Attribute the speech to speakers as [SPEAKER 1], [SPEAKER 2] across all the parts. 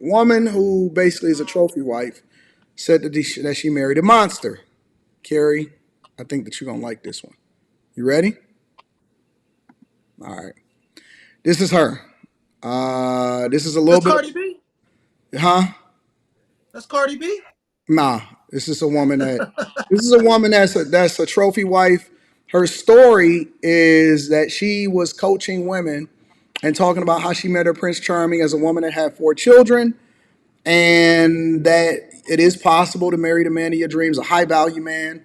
[SPEAKER 1] woman who basically is a trophy wife said that she married a monster. Carrie, I think that you're gonna like this one. You ready? All right. This is her. This is a little
[SPEAKER 2] That's
[SPEAKER 1] bit,
[SPEAKER 2] Cardi B.
[SPEAKER 1] huh?
[SPEAKER 2] That's Cardi B.
[SPEAKER 1] Nah. This is a woman that. This is a woman that's a trophy wife. Her story is that she was coaching women and talking about how she met her Prince Charming as a woman that had 4 children, and that it is possible to marry the man of your dreams, a high value man.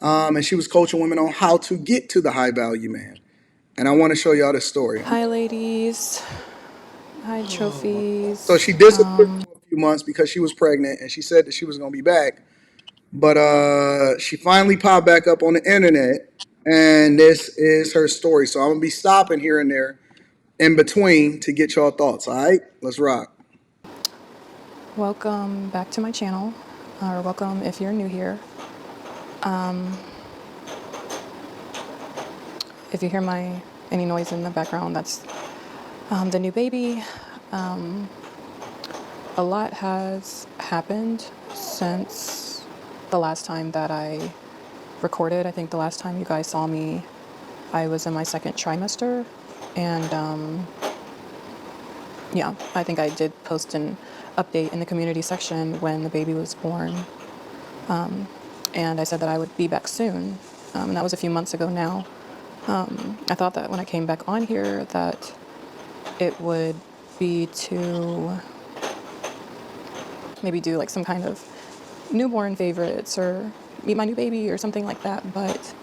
[SPEAKER 1] And she was coaching women on how to get to the high value man. And I want to show y'all this story.
[SPEAKER 3] Hi, ladies. Hi,
[SPEAKER 2] Oh my.
[SPEAKER 1] So
[SPEAKER 3] trophies.
[SPEAKER 1] she disappeared for a few months because she was pregnant, and she said that she was going to be back. But she finally popped back up on the internet, and this is her story. So I'm gonna be stopping here and there in between to get y'all thoughts. All right, let's rock.
[SPEAKER 3] Welcome back to my channel, or welcome if you're new here. If you hear any noise in the background, that's the new baby. A lot has happened since the last time that I recorded. I think the last time you guys saw me, I was in my second trimester, and yeah, I think I did post an update in the community section when the baby was born. And I said that I would be back soon. And that was a few months ago now. I thought that when I came back on here that it would be to maybe do like some kind of newborn favorites or meet my new baby or something like that. But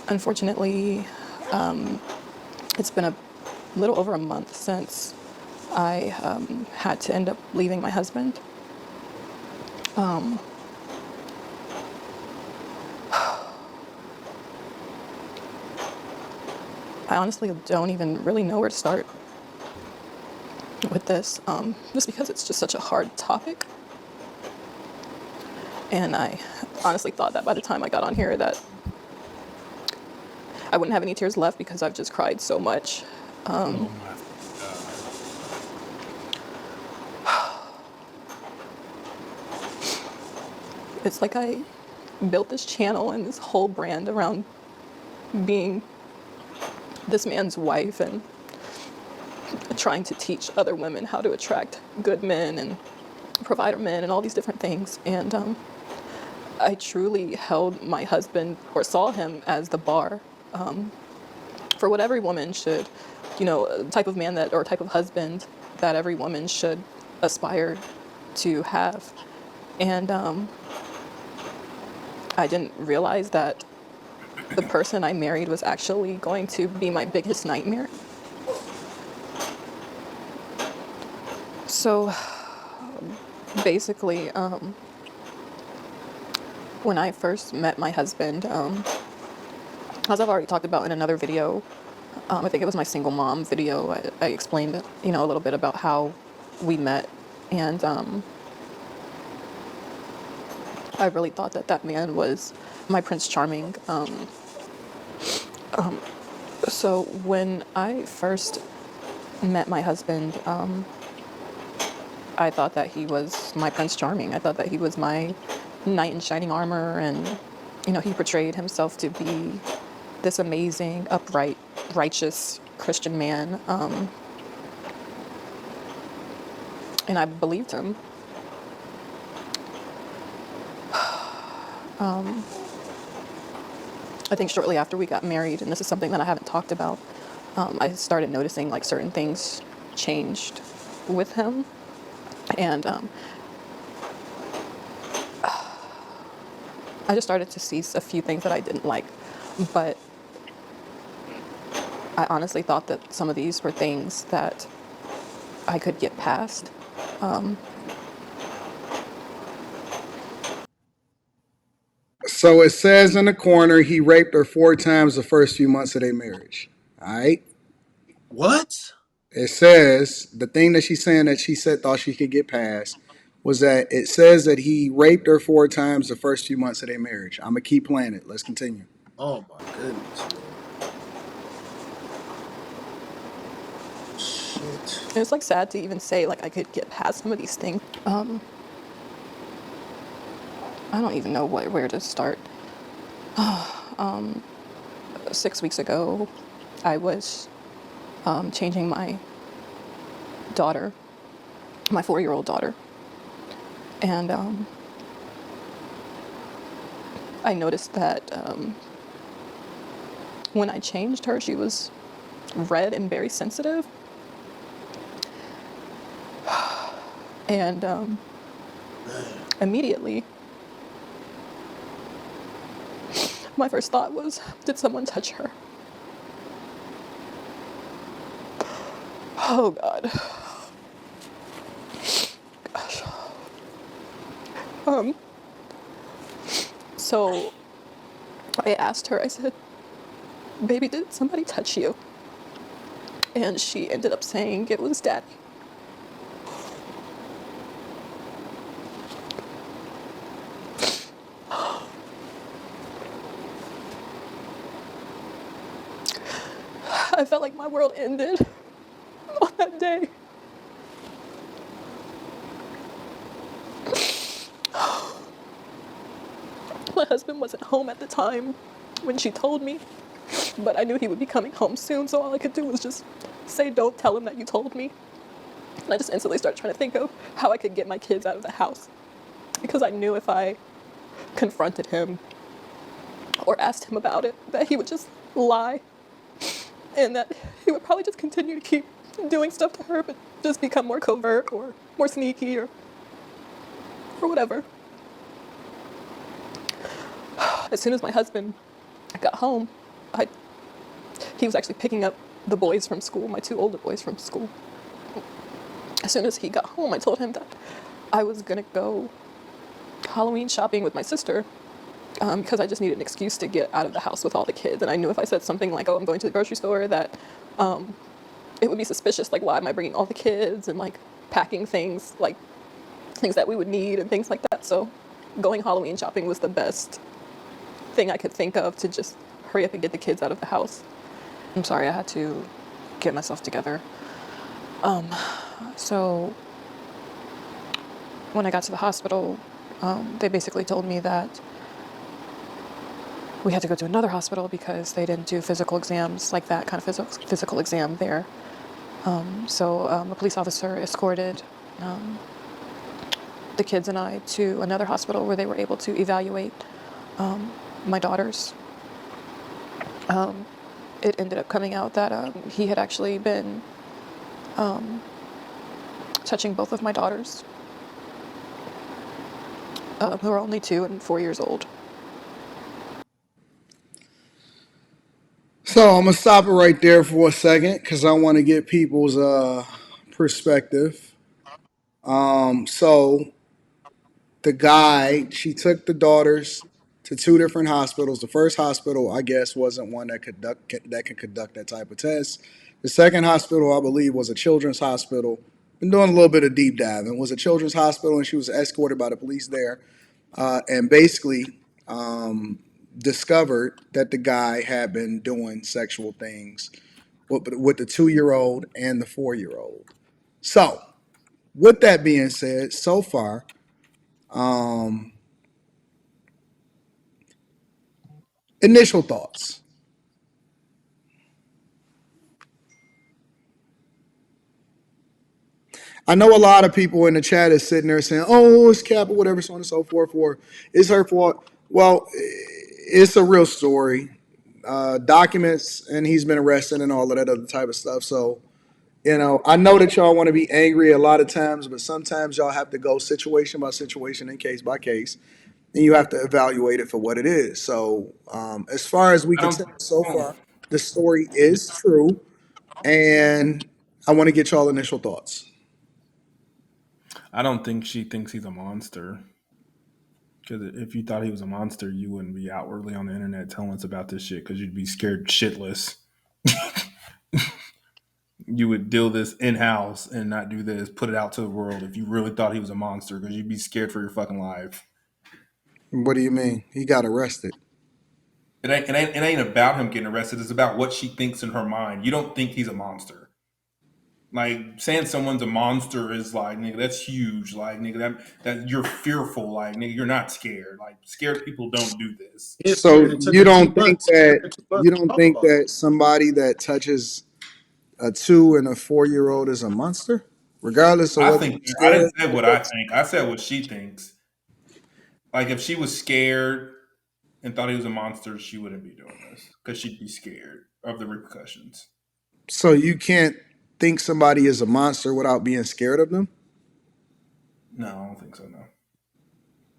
[SPEAKER 3] unfortunately, it's been a little over a month since I had to end up leaving my husband. I honestly don't even really know where to start with this, just because it's just such a hard topic. And I honestly thought that by the time I got on here that I wouldn't have any tears left because I've just cried so much.
[SPEAKER 2] Oh my God.
[SPEAKER 3] It's like I built this channel and this whole brand around being this man's wife and trying to teach other women how to attract good men and provider men and all these different things. And I truly held my husband or saw him as the bar for what every woman should, type of man that or type of husband that every woman should aspire to have. And I didn't realize that the person I married was actually going to be my biggest nightmare. So basically, when I first met my husband, as I've already talked about in another video, I think it was my single mom video, I explained, a little bit about how we met. And I really thought that that man was my Prince Charming. So when I first met my husband, I thought that he was my Prince Charming. I thought that he was my knight in shining armor, and he portrayed himself to be this amazing, upright, righteous Christian man, and I believed him. I think shortly after we got married, and this is something that I haven't talked about, I started noticing like certain things changed with him, and I just started to see a few things that I didn't like. But I honestly thought that some of these were things that I could get past.
[SPEAKER 1] So it says in the corner he raped her 4 times the first few months of their marriage. All right.
[SPEAKER 2] What?
[SPEAKER 1] It says the thing that she's saying that she said thought she could get past was that it says that he raped her 4 times the first few months of their marriage. I'm gonna keep playing it. Let's continue.
[SPEAKER 2] Oh my goodness, man. Shit.
[SPEAKER 3] And it's like sad to even say like I could get past some of these things. I don't even know where to start. 6 weeks ago, I was changing my daughter, my 4-year-old daughter, and I noticed that when I changed her, she was red and very sensitive. And immediately, my first thought was, did someone touch her? Oh, God. Gosh. So I asked her, I said, baby, did somebody touch you? And she ended up saying it was daddy. I felt like my world ended on that day. My husband wasn't home at the time when she told me, but I knew he would be coming home soon, so all I could do was just say, don't tell him that you told me. And I just instantly started trying to think of how I could get my kids out of the house. Because I knew if I confronted him or asked him about it, that he would just lie. And that he would probably just continue to keep doing stuff to her, but just become more covert or more sneaky or whatever. As soon as my husband got home, he was actually picking up the boys from school, my 2 older boys from school. As soon as he got home, I told him that I was gonna go Halloween shopping with my sister because I just needed an excuse to get out of the house with all the kids. And I knew if I said something like, oh, I'm going to the grocery store, that it would be suspicious. Like, why am I bringing all the kids and like packing things, like things that we would need and things like that. So going Halloween shopping was the best thing I could think of to just hurry up and get the kids out of the house. I'm sorry, I had to get myself together. So when I got to the hospital, they basically told me that we had to go to another hospital because they didn't do physical exams like that kind of physical exam there. So a police officer escorted the kids and I to another hospital where they were able to evaluate my daughters. It ended up coming out that he had actually been touching both of my daughters, who are only 2 and 4 years old.
[SPEAKER 1] So I'm gonna stop it right there for a second because I want to get people's perspective. So the guy, she took the daughters to 2 different hospitals. The first hospital, I guess, wasn't one that could conduct that type of test. The second hospital, I believe, was a children's hospital. Been doing a little bit of deep diving. It was a children's hospital, and she was escorted by the police there, and basically discovered that the guy had been doing sexual things with the 2-year-old and the 4-year-old. So, with that being said, so far, initial thoughts. I know a lot of people in the chat is sitting there saying, "Oh, it's cap or whatever, so on and so forth," or "It's her fault." Well, it's a real story, documents, and he's been arrested and all of that other type of stuff. So, I know that y'all want to be angry a lot of times, but sometimes y'all have to go situation by situation and case by case, and you have to evaluate it for what it is. So, as far as we
[SPEAKER 2] I
[SPEAKER 1] can
[SPEAKER 2] don't.
[SPEAKER 1] tell so
[SPEAKER 2] I don't
[SPEAKER 1] far, the story is true, and I want to get y'all initial thoughts.
[SPEAKER 2] I don't think she thinks he's a monster. Because if you thought he was a monster, you wouldn't be outwardly on the internet telling us about this shit. Because you'd be scared shitless. You would deal this in house and not do this, put it out to the world if you really thought he was a monster. Because you'd be scared for your fucking life.
[SPEAKER 1] What do you mean? He got arrested.
[SPEAKER 2] It ain't about him getting arrested. It's about what she thinks in her mind. You don't think he's a monster. Like saying someone's a monster is like, nigga, that's huge. Like, nigga, that you're fearful. Like, nigga, you're not scared. Like, scared people don't do this.
[SPEAKER 4] Yeah,
[SPEAKER 1] So
[SPEAKER 4] it took her 2 months. It took her 2 months
[SPEAKER 1] you
[SPEAKER 4] to
[SPEAKER 1] don't
[SPEAKER 4] talk
[SPEAKER 1] think
[SPEAKER 4] about it.
[SPEAKER 1] that somebody that touches a 2 and a 4 year old is a monster, regardless of
[SPEAKER 2] I
[SPEAKER 1] whether
[SPEAKER 2] think
[SPEAKER 1] you're
[SPEAKER 2] I
[SPEAKER 1] scared?
[SPEAKER 2] didn't say what I think. I said what she thinks. Like, if she was scared and thought he was a monster, she wouldn't be doing this because she'd be scared of the repercussions.
[SPEAKER 1] So you can't think somebody is a monster without being scared of them.
[SPEAKER 2] No, I don't think so. No,
[SPEAKER 1] Hmm.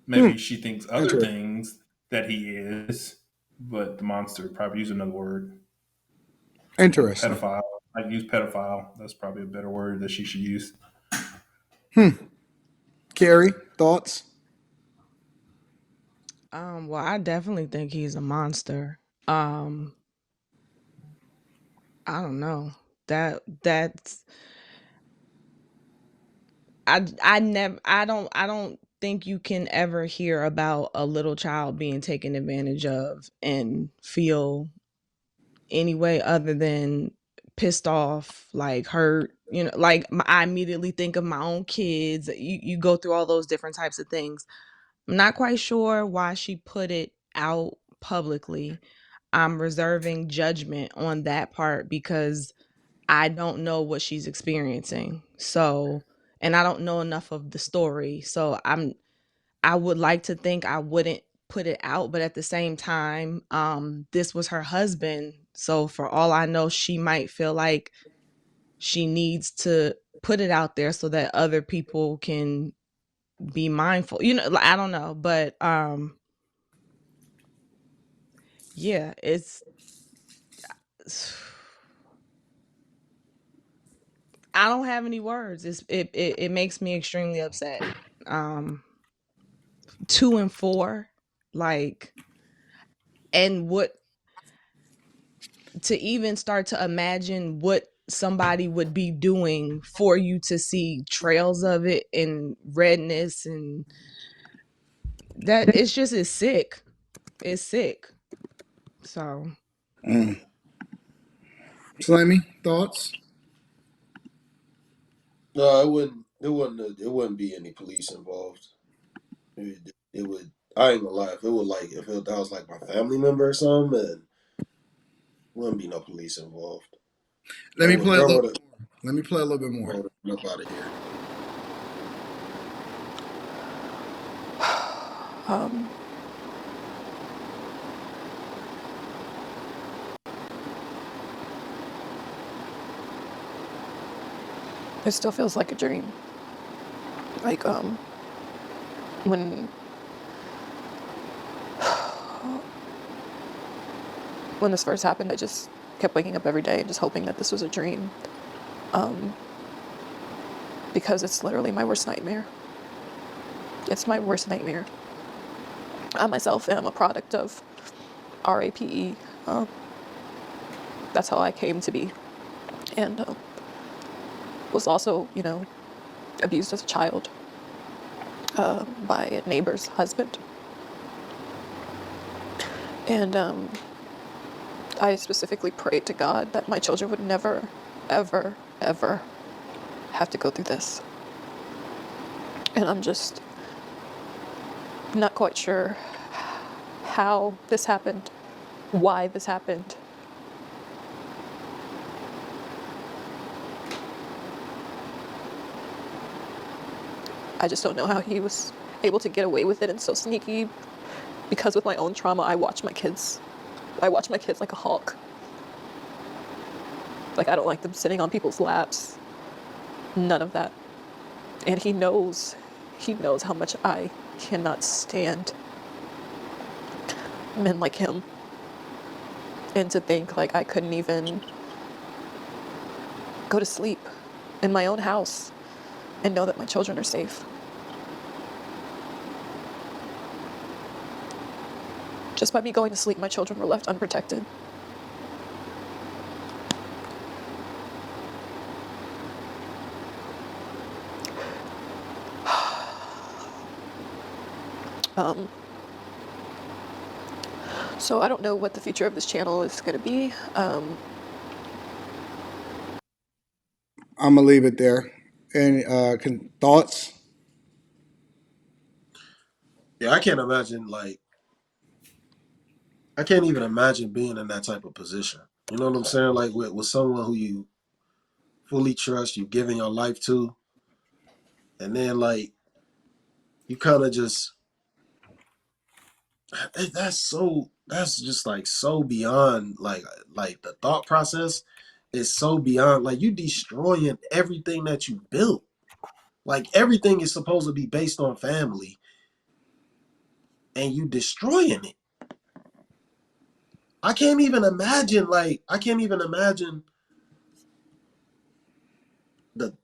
[SPEAKER 2] maybe she thinks other
[SPEAKER 1] Interesting.
[SPEAKER 2] things that he is, but the monster probably use another word like
[SPEAKER 1] Interesting.
[SPEAKER 2] pedophile. I'd use pedophile. That's probably a better word that she should use.
[SPEAKER 1] Carrie, thoughts?
[SPEAKER 5] Well, I definitely think he's a monster. Um, I don't know. That's I never I don't think you can ever hear about a little child being taken advantage of and feel any way other than pissed off, like hurt, like I immediately think of my own kids. You go through all those different types of things. I'm not quite sure why she put it out publicly. I'm reserving judgment on that part because I don't know what she's experiencing. So, and I don't know enough of the story. So, I would like to think I wouldn't put it out, but at the same time, this was her husband. So, for all I know, she might feel like she needs to put it out there so that other people can be mindful. Like, I don't know, but yeah, it's I don't have any words. It makes me extremely upset. Um 2 and 4, like, and what to even start to imagine what somebody would be doing for you to see trails of it and redness, and that it's sick. It's sick. So
[SPEAKER 1] Slimmy, thoughts?
[SPEAKER 4] No, it wouldn't. It wouldn't. It wouldn't be any police involved. It would. I ain't gonna lie. If it was like that was like my family member or something, and wouldn't be no police involved.
[SPEAKER 1] Let me play a
[SPEAKER 4] Girl
[SPEAKER 1] little
[SPEAKER 4] would have
[SPEAKER 1] bit more. Let me play a little bit more.
[SPEAKER 4] up out of here.
[SPEAKER 3] It still feels like a dream. Like when when this first happened, I just kept waking up every day and just hoping that this was a dream. Because it's literally my worst nightmare. It's my worst nightmare. I myself am a product of RAPE. That's how I came to be. And was also, abused as a child by a neighbor's husband. And I specifically prayed to God that my children would never, ever, ever have to go through this. And I'm just not quite sure how this happened, why this happened. I just don't know how he was able to get away with it and so sneaky, because with my own trauma, I watch my kids like a hawk. Like, I don't like them sitting on people's laps. None of that. And he knows how much I cannot stand men like him. And to think, like, I couldn't even go to sleep in my own house and know that my children are safe. Just by me going to sleep, my children were left unprotected. So I don't know what the future of this channel is going to be.
[SPEAKER 1] I'm gonna leave it there. Any thoughts?
[SPEAKER 4] Yeah, I can't imagine like I can't even imagine being in that type of position. You know what I'm saying? Like with someone who you fully trust, you giving your life to, and then like you kind of just that's just like so beyond like the thought process is so beyond like you destroying everything that you built. Like everything is supposed to be based on family, and you destroying it. I can't even imagine the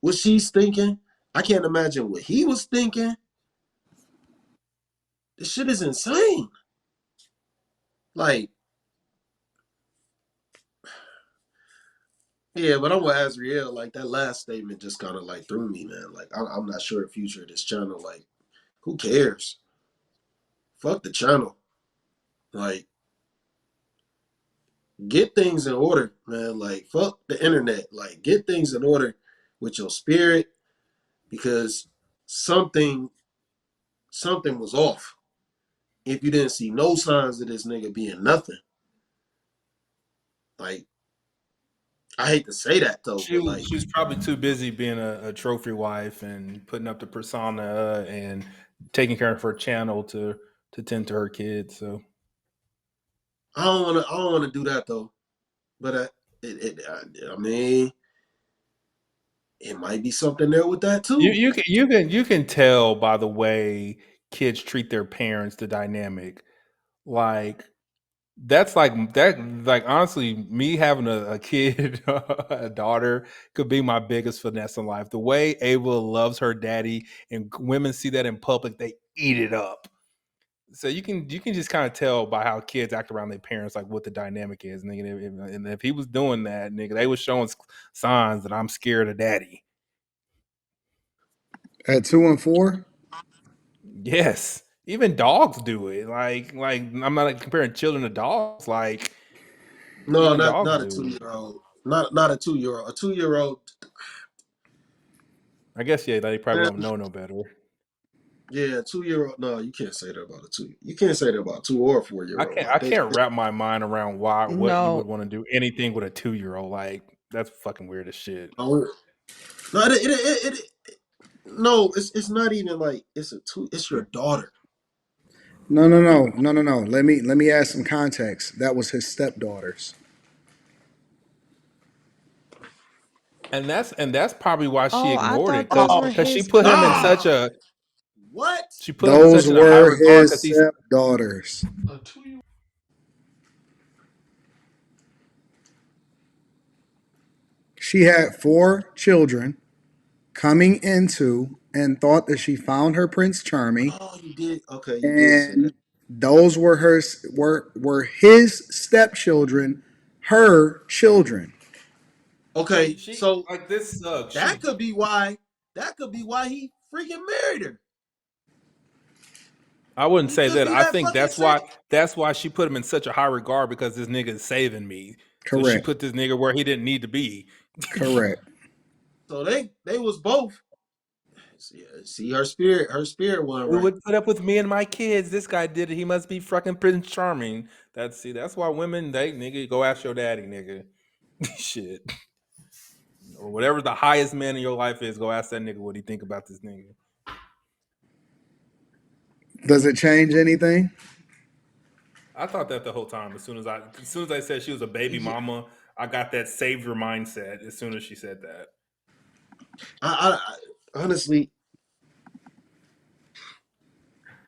[SPEAKER 4] what she's thinking. I can't imagine what he was thinking. This shit is insane. Like, yeah, but I'm with Azriel. Like that last statement just kind of like threw me, man. Like I'm not sure the future of this channel. Like, who cares? Fuck the channel. Like, get things in order, man. Like, fuck the internet. Like, get things in order with your spirit because something something was off. If you didn't see no signs of this nigga being nothing, like I hate to say that though, but like
[SPEAKER 2] She's probably too busy being a trophy wife and putting up the persona and taking care of her channel to tend to her kids. So
[SPEAKER 4] I don't wanna do that though. But I mean, it might be something there with that too.
[SPEAKER 2] you can tell by the way kids treat their parents the dynamic. Like that's like honestly, me having a kid, a daughter, could be my biggest finesse in life. The way Ava loves her daddy, and women see that in public, they eat it up. So you can just kind of tell by how kids act around their parents, like what the dynamic is. Nigga, and if he was doing that, nigga, they was showing signs that I'm scared of daddy.
[SPEAKER 1] At 2 and 4?
[SPEAKER 2] Yes, even dogs do it. Like I'm not comparing children to dogs. Like
[SPEAKER 4] No,
[SPEAKER 2] even dogs
[SPEAKER 4] not a
[SPEAKER 2] do it.
[SPEAKER 4] 2 year old. Not a 2 year old. A 2 year old.
[SPEAKER 2] I guess yeah, they probably won't know no better.
[SPEAKER 4] Yeah, 2 year old. No, you can't say that about a two. You can't say that about a 2 or 4 year old.
[SPEAKER 2] I
[SPEAKER 4] Like they.
[SPEAKER 2] can't wrap my mind around why what you
[SPEAKER 5] No,
[SPEAKER 2] would want to do anything with a 2 year old. Like that's fucking weird as shit.
[SPEAKER 4] Oh, no, no. It's not even like it's a two. It's your daughter.
[SPEAKER 1] No, no, no, no, no, no. Let me add some context. That was his stepdaughters.
[SPEAKER 2] And that's probably why she
[SPEAKER 5] oh, I
[SPEAKER 2] ignored it
[SPEAKER 5] thought those
[SPEAKER 4] Oh,
[SPEAKER 5] were
[SPEAKER 2] because she
[SPEAKER 5] his
[SPEAKER 2] put him in
[SPEAKER 5] kids.
[SPEAKER 2] such
[SPEAKER 4] stop.
[SPEAKER 2] a
[SPEAKER 4] What?
[SPEAKER 2] she put him in
[SPEAKER 1] Those
[SPEAKER 2] such a high
[SPEAKER 1] were
[SPEAKER 2] regard
[SPEAKER 1] his
[SPEAKER 2] because he's
[SPEAKER 1] stepdaughters.
[SPEAKER 4] A 2 year.
[SPEAKER 1] She had 4 children coming into and thought that she found her Prince Charming,
[SPEAKER 4] Oh, you did. Okay, you did say that.
[SPEAKER 1] and those were were his stepchildren, her children.
[SPEAKER 4] Okay,
[SPEAKER 2] she
[SPEAKER 4] so
[SPEAKER 2] like this sucks.
[SPEAKER 4] that could be why. That could be why he freaking married her.
[SPEAKER 2] I wouldn't
[SPEAKER 4] He
[SPEAKER 2] say
[SPEAKER 4] could
[SPEAKER 2] that.
[SPEAKER 4] be
[SPEAKER 2] I
[SPEAKER 4] that
[SPEAKER 2] think
[SPEAKER 4] fucking sick.
[SPEAKER 2] that's why she put him in such a high regard because this nigga is saving me. So she
[SPEAKER 1] Correct.
[SPEAKER 2] put this nigga where he didn't need to be.
[SPEAKER 1] Correct.
[SPEAKER 4] So they was both. See her spirit wasn't
[SPEAKER 2] Who
[SPEAKER 4] right.
[SPEAKER 2] would put up with me and my kids? This guy did it. He must be fucking Prince Charming. That's why women they nigga go ask your daddy, nigga. Shit. Or whatever the highest man in your life is, go ask that nigga what he think about this nigga.
[SPEAKER 1] Does it change anything?
[SPEAKER 2] I thought that the whole time. As soon as I said she was a baby
[SPEAKER 4] Yeah,
[SPEAKER 2] mama, I got that savior mindset as soon as she said that.
[SPEAKER 4] I honestly,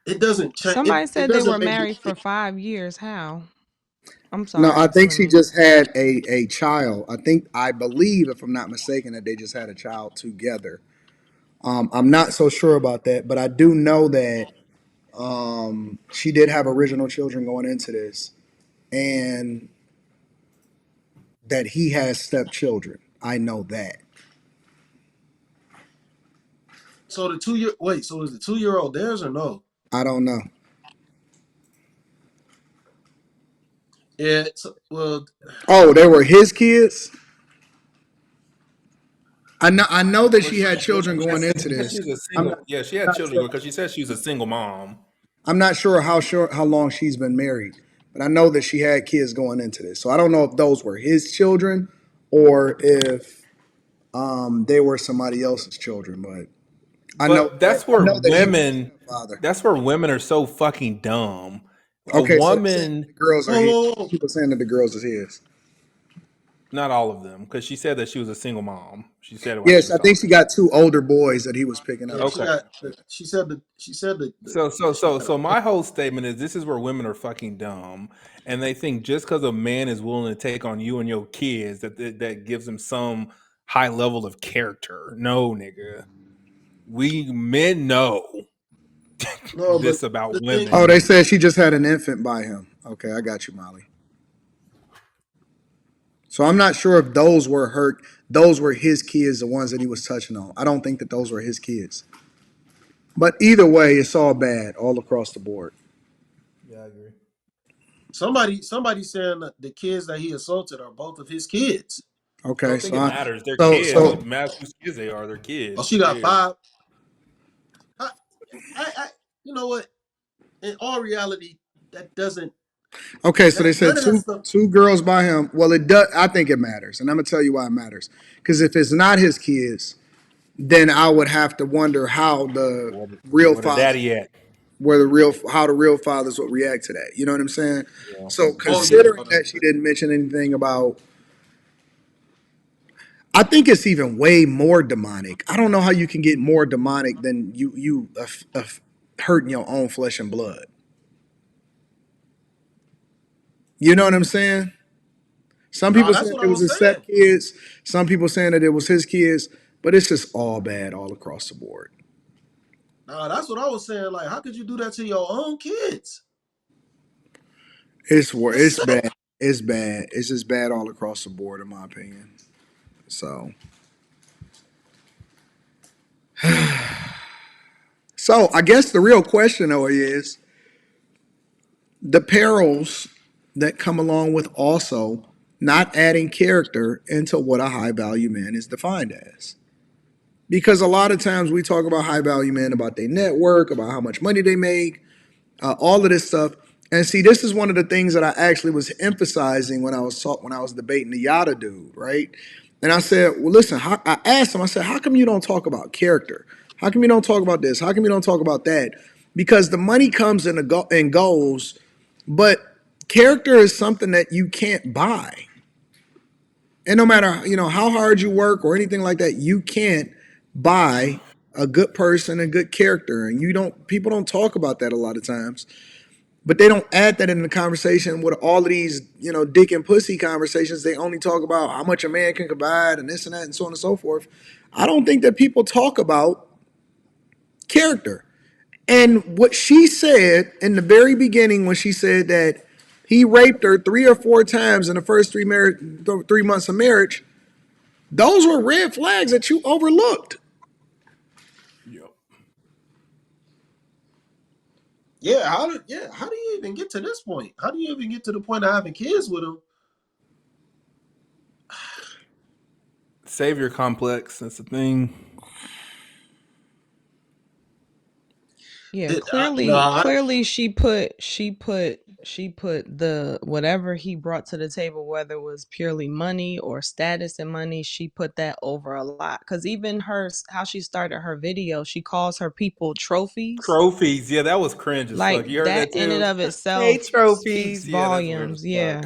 [SPEAKER 4] it doesn't change.
[SPEAKER 5] Somebody
[SPEAKER 4] It
[SPEAKER 5] said they were
[SPEAKER 4] doesn't make me.
[SPEAKER 5] married for 5 years. How? I'm
[SPEAKER 1] No,
[SPEAKER 5] sorry,
[SPEAKER 1] I think she
[SPEAKER 5] explain.
[SPEAKER 1] just had a child. I believe, if I'm not mistaken, that they just had a child together. I'm not so sure about that, but I do know that she did have original children going into this, and that he has stepchildren. I know that.
[SPEAKER 4] So the 2 year wait. So is the 2 year old theirs or no?
[SPEAKER 1] I don't know.
[SPEAKER 4] Yeah. So, well,
[SPEAKER 1] Oh, they were his kids. I know that
[SPEAKER 2] Well,
[SPEAKER 1] she had
[SPEAKER 2] well,
[SPEAKER 1] children going into
[SPEAKER 2] she said
[SPEAKER 1] this.
[SPEAKER 2] she was a
[SPEAKER 1] I'm
[SPEAKER 2] single. Yeah, she had
[SPEAKER 1] not
[SPEAKER 2] children
[SPEAKER 1] sure.
[SPEAKER 2] because she said she was a single mom.
[SPEAKER 1] I'm not sure how long she's been married, but I know that she had kids going into this. So I don't know if those were his children or if they were somebody else's children. But
[SPEAKER 2] But
[SPEAKER 1] I know that he was a stepfather.
[SPEAKER 2] that's where women are so fucking dumb. A
[SPEAKER 1] Okay, so they're saying that
[SPEAKER 2] woman,
[SPEAKER 1] the girls are
[SPEAKER 4] Whoa,
[SPEAKER 1] his.
[SPEAKER 4] whoa, whoa.
[SPEAKER 1] People saying that the girls is his.
[SPEAKER 2] not all of them, because she said that she was a single mom. She said it while she
[SPEAKER 1] Yes,
[SPEAKER 2] was
[SPEAKER 1] I think she
[SPEAKER 2] talking.
[SPEAKER 1] got two older boys that he was picking
[SPEAKER 4] Yeah,
[SPEAKER 1] up.
[SPEAKER 4] she
[SPEAKER 2] Okay.
[SPEAKER 1] So
[SPEAKER 4] got. She said she had
[SPEAKER 2] So my whole statement is this is where women are fucking dumb, and they think just because a man is willing to take on you and your kids that gives them some high level of character. No, nigga, we men know
[SPEAKER 4] no, but
[SPEAKER 2] this about
[SPEAKER 4] the thing.
[SPEAKER 1] oh,
[SPEAKER 2] women.
[SPEAKER 1] they said she just had an infant by him. Okay, I got you, Molly. So I'm not sure if those were his kids, the ones that he was touching on. I don't think that those were his kids. But either way, it's all bad all across the board.
[SPEAKER 2] Yeah, I agree.
[SPEAKER 4] Somebody saying that the kids that he assaulted are both of his kids.
[SPEAKER 2] I
[SPEAKER 1] Okay,
[SPEAKER 2] don't think
[SPEAKER 1] so
[SPEAKER 2] it matters. They're
[SPEAKER 1] so
[SPEAKER 2] kids.
[SPEAKER 1] so
[SPEAKER 2] It matters whose kids they are. They're
[SPEAKER 4] Oh,
[SPEAKER 2] kids.
[SPEAKER 4] she
[SPEAKER 2] Who
[SPEAKER 4] got
[SPEAKER 2] cares?
[SPEAKER 4] 5. I, I, you know what? In all reality, that doesn't.
[SPEAKER 1] okay, so they
[SPEAKER 4] That
[SPEAKER 1] said
[SPEAKER 4] none of that stuff.
[SPEAKER 1] two girls by him. Well, it does. I think it matters, and I'm gonna tell you why it matters. Because if it's not his kids, then I would have to wonder how the real
[SPEAKER 2] Where the
[SPEAKER 1] father,
[SPEAKER 2] daddy at?
[SPEAKER 1] how the real fathers would react to that. You know what I'm saying?
[SPEAKER 2] Yeah.
[SPEAKER 1] So
[SPEAKER 4] Oh yeah,
[SPEAKER 1] considering that she didn't mention anything about, I think it's even way more demonic. I don't know how you can get more demonic than hurting your own flesh and blood. You know what I'm saying? Some
[SPEAKER 4] nah,
[SPEAKER 1] people
[SPEAKER 4] that's
[SPEAKER 1] saying
[SPEAKER 4] what
[SPEAKER 1] it
[SPEAKER 4] I
[SPEAKER 1] was
[SPEAKER 4] was
[SPEAKER 1] his
[SPEAKER 4] saying.
[SPEAKER 1] step kids. Some people saying that it was his kids. But it's just all bad all across the board.
[SPEAKER 4] Nah, that's what I was saying. Like, how could you do that to your own kids? That's
[SPEAKER 1] It's
[SPEAKER 4] sick.
[SPEAKER 1] bad. It's bad. It's just bad all across the board, in my opinion. So, so I guess the real question though is the perils that come along with also not adding character into what a high value man is defined as. Because a lot of times we talk about high value men, about their network, about how much money they make, all of this stuff. And see, this is one of the things that I actually was emphasizing when I was debating the Yada dude, right? And I said, well, listen, I asked him, I said, how come you don't talk about character? How come you don't talk about this? How come you don't talk about that? Because the money comes and goes, but character is something that you can't buy. And no matter how hard you work or anything like that, you can't buy a good person and good character. And people don't talk about that a lot of times. But they don't add that in the conversation with all of these, dick and pussy conversations. They only talk about how much a man can provide and this and that and so on and so forth. I don't think that people talk about character. And what she said in the very beginning when she said that he raped her 3 or 4 times in the first 3 months of marriage, those were red flags that you overlooked.
[SPEAKER 2] Yep.
[SPEAKER 4] Yeah, how do you even get to this point? How do you even get to the point of having kids with him?
[SPEAKER 2] Savior complex. That's the thing.
[SPEAKER 5] Yeah,
[SPEAKER 4] No,
[SPEAKER 5] clearly she put the whatever he brought to the table, whether it was purely money or status and money, she put that over a lot. Because even how she started her video, she calls her people trophies.
[SPEAKER 2] Trophies. Yeah, that was cringe as
[SPEAKER 5] Like
[SPEAKER 2] fuck. You heard
[SPEAKER 5] that
[SPEAKER 2] that
[SPEAKER 5] in and
[SPEAKER 2] too?
[SPEAKER 5] of
[SPEAKER 2] Hey,
[SPEAKER 5] itself speaks
[SPEAKER 2] trophies. Yeah, that's weird as
[SPEAKER 5] volumes.
[SPEAKER 2] fuck.
[SPEAKER 5] Yeah.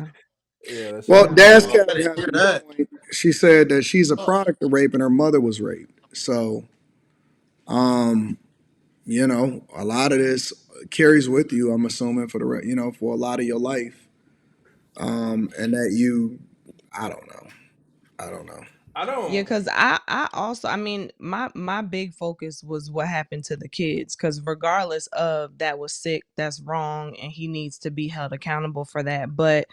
[SPEAKER 2] Yeah, that shit
[SPEAKER 1] Well,
[SPEAKER 2] was
[SPEAKER 1] Daz
[SPEAKER 2] weird.
[SPEAKER 4] I
[SPEAKER 1] Cat
[SPEAKER 4] didn't
[SPEAKER 1] has
[SPEAKER 4] hear
[SPEAKER 1] a good
[SPEAKER 4] that.
[SPEAKER 1] point. She said that she's a
[SPEAKER 4] Oh,
[SPEAKER 1] product of rape and her mother was raped. So, a lot of this carries with you, I'm assuming, for a lot of your life. And that I don't know. I don't know.
[SPEAKER 2] I
[SPEAKER 5] Yeah,
[SPEAKER 2] don't.
[SPEAKER 5] because I also, I mean, my big focus was what happened to the kids. Because regardless of that was sick, that's wrong, and he needs to be held accountable for that. But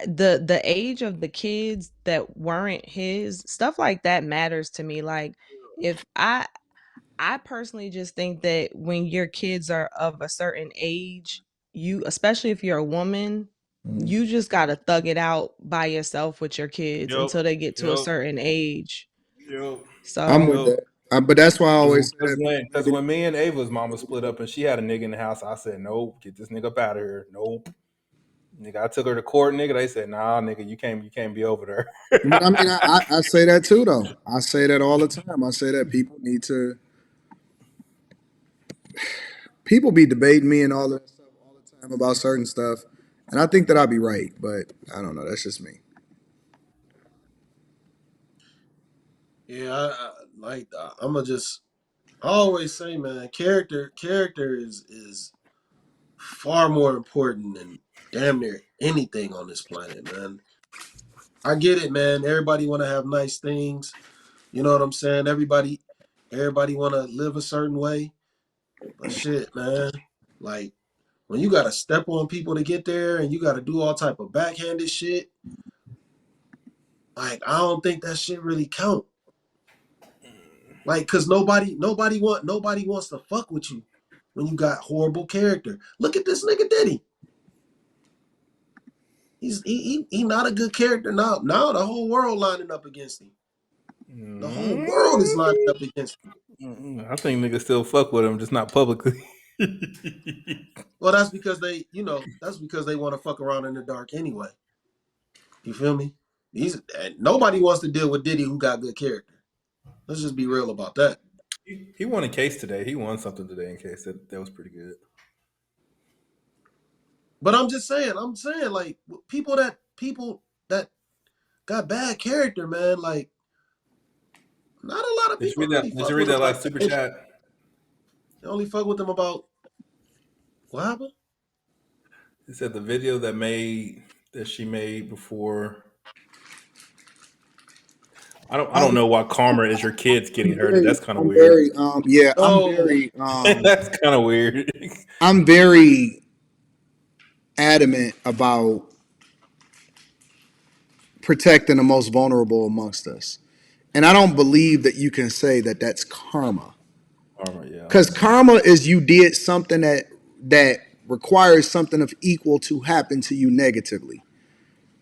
[SPEAKER 5] the age of the kids that weren't his, stuff like that matters to me. Like if I personally just think that when your kids are of a certain age, you, especially if you're a woman,
[SPEAKER 1] Mm.
[SPEAKER 5] you just gotta thug it out by yourself with your kids
[SPEAKER 2] Yep.
[SPEAKER 5] until they get to a
[SPEAKER 2] Yep.
[SPEAKER 5] certain age.
[SPEAKER 2] Yo,
[SPEAKER 1] I'm
[SPEAKER 5] So
[SPEAKER 1] with
[SPEAKER 2] yo.
[SPEAKER 1] that. But that's why I always say that people need
[SPEAKER 2] Because
[SPEAKER 1] to
[SPEAKER 2] when me and Ava's mama split up and she had a nigga in the house, I said, nope, get this nigga up out of here. Nope. Nigga, I took her to court, nigga. They said, nah, nigga, you can't be over there.
[SPEAKER 1] But I mean, I say that too, though. I say that all the time. I say that people need to. People be debating me and all that stuff all the time about certain stuff, and I think that I'll be right, but I don't know. That's just me.
[SPEAKER 4] Yeah, I'm gonna just. I always say, man, character is far more important than damn near anything on this planet, man. I get it, man. Everybody want to have nice things. You know what I'm saying? Everybody want to live a certain way. But shit, man, like when you gotta step on people to get there, and you gotta do all type of backhanded shit, like I don't think that shit really count. Like, cause nobody wants to fuck with you when you got horrible character. Look at this nigga Diddy. He not a good character now. Now the whole world lining up against him. The whole world is lining up against him.
[SPEAKER 2] I think niggas still fuck with him, just not publicly.
[SPEAKER 4] Well, that's because that's because they want to fuck around in the dark anyway. You feel me? Nobody wants to deal with Diddy who got good character. Let's just be real about that.
[SPEAKER 2] He won a case today. He won something today in case. That was pretty good.
[SPEAKER 4] But I'm saying like people that got bad character, man, like not a lot of
[SPEAKER 2] Did you
[SPEAKER 4] people
[SPEAKER 2] read
[SPEAKER 4] really
[SPEAKER 2] that? Did you
[SPEAKER 4] fuck
[SPEAKER 2] read
[SPEAKER 4] with them
[SPEAKER 2] that
[SPEAKER 4] like
[SPEAKER 2] last super
[SPEAKER 4] that.
[SPEAKER 2] chat?
[SPEAKER 4] They only fuck with them about what happened?
[SPEAKER 2] It said the video that she made before. I don't
[SPEAKER 1] I'm,
[SPEAKER 2] know why karma is your kids
[SPEAKER 1] I'm
[SPEAKER 2] getting hurt.
[SPEAKER 1] very,
[SPEAKER 2] That's kind of
[SPEAKER 1] I'm
[SPEAKER 2] weird.
[SPEAKER 1] very, yeah,
[SPEAKER 4] Oh,
[SPEAKER 2] That's kind of weird.
[SPEAKER 1] I'm very adamant about protecting the most vulnerable amongst us, and I don't believe that you can say that that's karma,
[SPEAKER 2] Karma, yeah.
[SPEAKER 1] because karma is you did something that requires something of equal to happen to you negatively.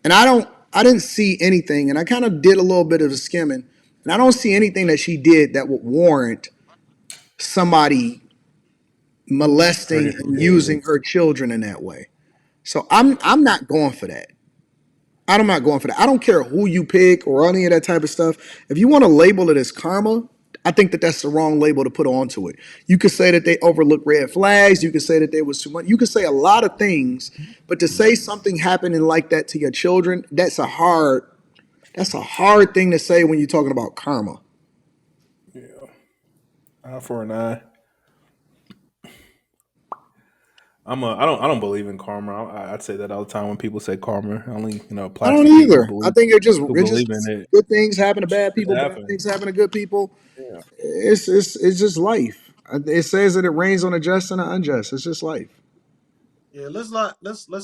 [SPEAKER 1] And I didn't see anything, and I kind of did a little bit of a skimming, and I don't see anything that she did that would warrant somebody molesting
[SPEAKER 2] Hurting
[SPEAKER 1] and
[SPEAKER 2] her
[SPEAKER 1] using
[SPEAKER 2] kids.
[SPEAKER 1] her children in that way. So I'm not going for that. I'm not going for that. I don't care who you pick or any of that type of stuff. If you want to label it as karma, I think that that's the wrong label to put onto it. You could say that they overlooked red flags. You could say that they was too much. You could say a lot of things, but to say something happening like that to your children, that's a hard thing to say when you're talking about karma.
[SPEAKER 2] Yeah. Eye for an eye. I don't believe in karma. I'd say that all the time when people say karma. It only
[SPEAKER 1] I
[SPEAKER 2] applies
[SPEAKER 1] don't
[SPEAKER 2] to people
[SPEAKER 1] either. I think
[SPEAKER 2] who
[SPEAKER 1] it
[SPEAKER 2] believe in
[SPEAKER 1] just
[SPEAKER 2] it.
[SPEAKER 1] good things happen to bad
[SPEAKER 2] Shit
[SPEAKER 1] people, bad
[SPEAKER 2] happen.
[SPEAKER 1] things happen to good people.
[SPEAKER 2] Yeah.
[SPEAKER 1] It's just life. It says that it rains on the just and the unjust. It's just life.
[SPEAKER 4] yeah. Let's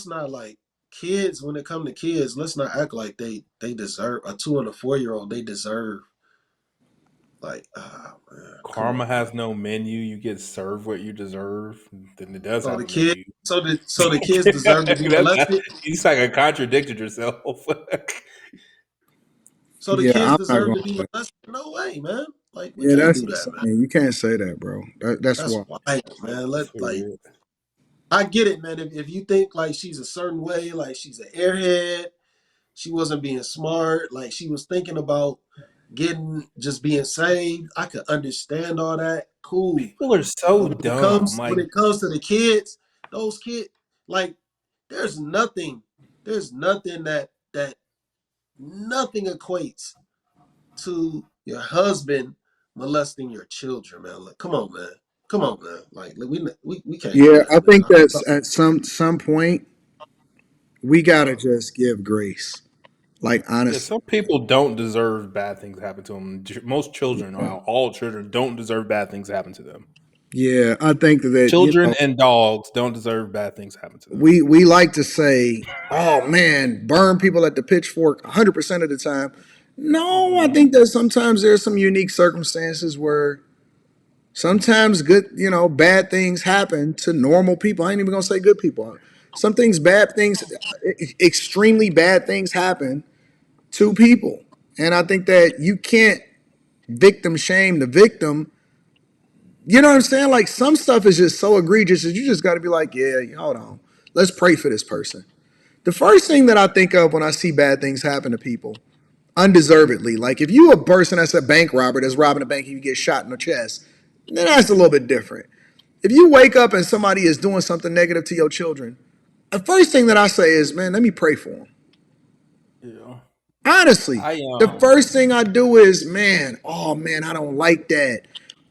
[SPEAKER 4] not like kids. When it come to kids, let's not act like they deserve a 2 and a 4 year old. They deserve like man, come on.
[SPEAKER 2] Karma has no menu. You get served what you deserve. Then it does
[SPEAKER 4] So
[SPEAKER 2] have
[SPEAKER 4] the
[SPEAKER 2] a
[SPEAKER 4] kids,
[SPEAKER 2] menu.
[SPEAKER 4] so the kids deserve to be molested.
[SPEAKER 2] You just like contradicted yourself.
[SPEAKER 4] So the
[SPEAKER 1] Yeah,
[SPEAKER 4] kids
[SPEAKER 1] I'm not
[SPEAKER 4] deserve
[SPEAKER 1] going
[SPEAKER 4] to be
[SPEAKER 1] for that.
[SPEAKER 4] molested. No way, man. Like we
[SPEAKER 1] Yeah,
[SPEAKER 4] can't
[SPEAKER 1] that's
[SPEAKER 4] do that, man.
[SPEAKER 1] insane. You can't say that, bro. That's
[SPEAKER 4] That's
[SPEAKER 1] why.
[SPEAKER 4] wild, man.
[SPEAKER 2] That's weird.
[SPEAKER 4] I get it, man. If you think like she's a certain way, like she's an airhead, she wasn't being smart, like she was thinking about just being saved. I could understand all that. Cool.
[SPEAKER 2] People are so
[SPEAKER 4] But
[SPEAKER 2] dumb.
[SPEAKER 4] when
[SPEAKER 2] Like
[SPEAKER 4] it comes to the kids, those kids, like there's nothing, there's nothing that nothing equates to your husband molesting your children, man. Like, come on, man. Come on, man. Like we can't do
[SPEAKER 1] Yeah,
[SPEAKER 4] that,
[SPEAKER 1] I think
[SPEAKER 4] man.
[SPEAKER 1] that's at some point we gotta just give grace. Like
[SPEAKER 2] yeah,
[SPEAKER 1] honestly.
[SPEAKER 2] some people don't deserve bad things to happen to them. Most children, all children, don't deserve bad things to happen to them.
[SPEAKER 1] Yeah, I think that
[SPEAKER 2] Children and dogs don't deserve bad things to happen to them.
[SPEAKER 1] we like to say, "Oh man, burn people at the pitchfork 100% of the time." No, I
[SPEAKER 2] Mhm.
[SPEAKER 1] think that sometimes there's some unique circumstances where sometimes good, bad things happen to normal people. I ain't even gonna say good people. Some things, bad things, extremely bad things happen to people, and I think that you can't. victim shame the victim. You know what I'm saying? Like some stuff is just so egregious that you just got to be like, yeah, hold on, let's pray for this person. The first thing that I think of when I see bad things happen to people, undeservedly, like if you a person that's a bank robber that's robbing a bank and you get shot in the chest, then that's a little bit different. If you wake up and somebody is doing something negative to your children, the first thing that I say is, man, let me pray for them.
[SPEAKER 2] Yeah.
[SPEAKER 1] Honestly,
[SPEAKER 2] I
[SPEAKER 1] the first thing I do is, man, oh man, I don't like that.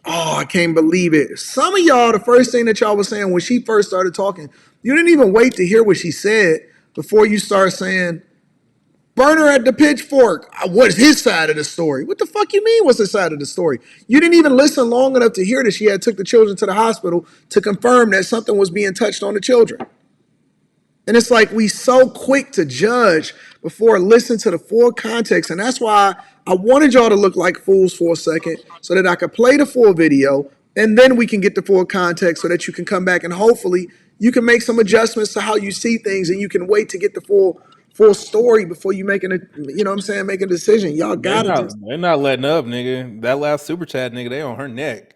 [SPEAKER 1] Oh, I can't believe it. Some of y'all, the first thing that y'all was saying when she first started talking, you didn't even wait to hear what she said before you start saying, burn her at the pitchfork. What's his side of the story? What the fuck you mean? What's the side of the story? You didn't even listen long enough to hear that she had took the children to the hospital to confirm that something was being touched on the children. And it's like we so quick to judge before listening to the full context. And that's why I wanted y'all to look like fools for a second so that I could play the full video and then we can get the full context so that you can come back and hopefully you can make some adjustments to how you see things and you can wait to get the full story before you making a you know what I'm saying, make a decision. Y'all gotta just
[SPEAKER 2] they're not letting up, nigga. That last super chat, nigga, they on her neck.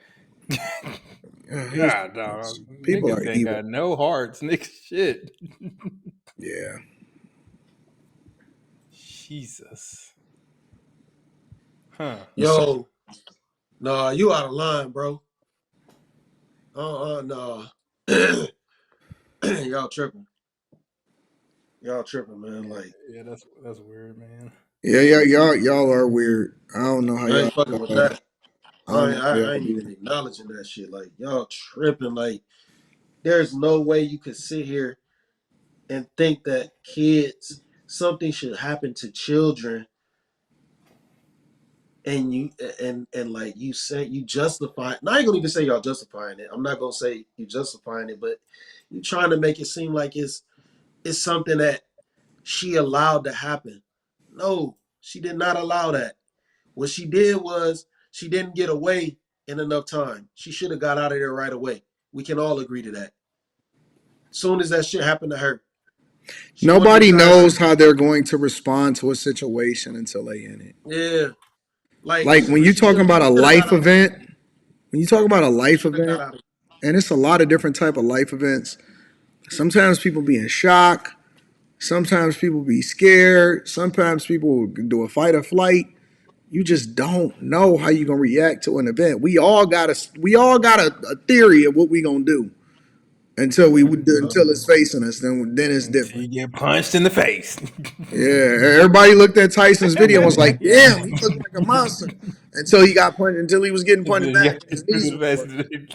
[SPEAKER 1] these
[SPEAKER 2] God, dog.
[SPEAKER 1] people are
[SPEAKER 2] Niggas ain't
[SPEAKER 1] evil.
[SPEAKER 2] got no hearts, nigga. Shit.
[SPEAKER 1] Yeah.
[SPEAKER 2] Jesus. Huh.
[SPEAKER 4] Yo, nah, you out of line, bro. Nah. Y'all tripping. Y'all tripping, man. Like,
[SPEAKER 2] Yeah, that's weird, man.
[SPEAKER 1] Yeah, y'all are weird. I don't know how
[SPEAKER 4] I
[SPEAKER 1] y'all
[SPEAKER 4] ain't fucking with that.
[SPEAKER 1] I don't know how
[SPEAKER 4] I
[SPEAKER 1] y'all
[SPEAKER 4] ain't
[SPEAKER 1] do
[SPEAKER 4] even
[SPEAKER 1] it.
[SPEAKER 4] acknowledging that shit. Like, y'all tripping. Like, there's no way you could sit here and think that something should happen to children, and like you say you justify. And I ain't gonna even say y'all justifying it. I'm not gonna say you justifying it, but you trying to make it seem like it's something that she allowed to happen. No, she did not allow that. What she did was she didn't get away in enough time. She should have got out of there right away. We can all agree to that. Soon as that shit happened to her, she wouldn't have
[SPEAKER 1] Nobody
[SPEAKER 4] got out.
[SPEAKER 1] knows how they're going to respond to a situation until they in it.
[SPEAKER 4] Yeah, like
[SPEAKER 1] Like when
[SPEAKER 4] but
[SPEAKER 1] you talking about
[SPEAKER 4] she
[SPEAKER 1] a
[SPEAKER 4] should have got
[SPEAKER 1] life
[SPEAKER 4] out of there.
[SPEAKER 1] event, when you talk about a
[SPEAKER 4] She
[SPEAKER 1] life
[SPEAKER 4] should have got
[SPEAKER 1] event,
[SPEAKER 4] out of
[SPEAKER 1] and it's a lot of different type of life events. Sometimes people be in shock. Sometimes people be scared. Sometimes people do a fight or flight. You just don't know how you gonna react to an event. We all got a theory of what we gonna do
[SPEAKER 4] there.
[SPEAKER 1] until it's facing us. Then it's
[SPEAKER 2] Until you
[SPEAKER 1] different.
[SPEAKER 2] get punched in the face.
[SPEAKER 1] Yeah, everybody looked at Tyson's video and was like, "Damn, he looked like a monster." Until he got punched. Until he was getting punched back and his knees was working.